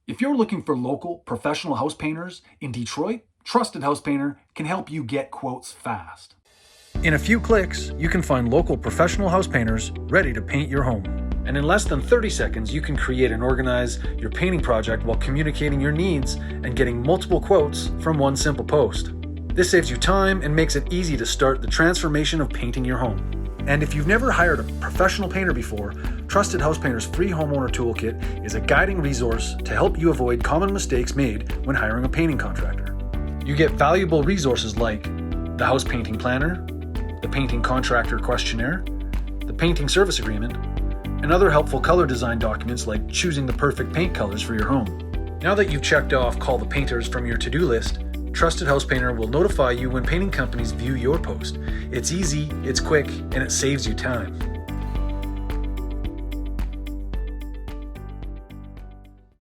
If you're looking for local professional house painters in Detroit, Trusted House Painter can help you get quotes fast. In a few clicks, you can find local professional house painters ready to paint your home. And in less than 30 seconds, you can create and organize your painting project while communicating your needs and getting multiple quotes from one simple post. This saves you time and makes it easy to start the transformation of painting your home. And if you've never hired a professional painter before, Trusted House Painter's free homeowner toolkit is a guiding resource to help you avoid common mistakes made when hiring a painting contractor. You get valuable resources like the house painting planner, the painting contractor questionnaire, the painting service agreement, and other helpful color design documents like choosing the perfect paint colors for your home. Now that you've checked off Call the Painters from your to-do list, Trusted House Painter will notify you when painting companies view your post. It's easy, it's quick, and it saves you time.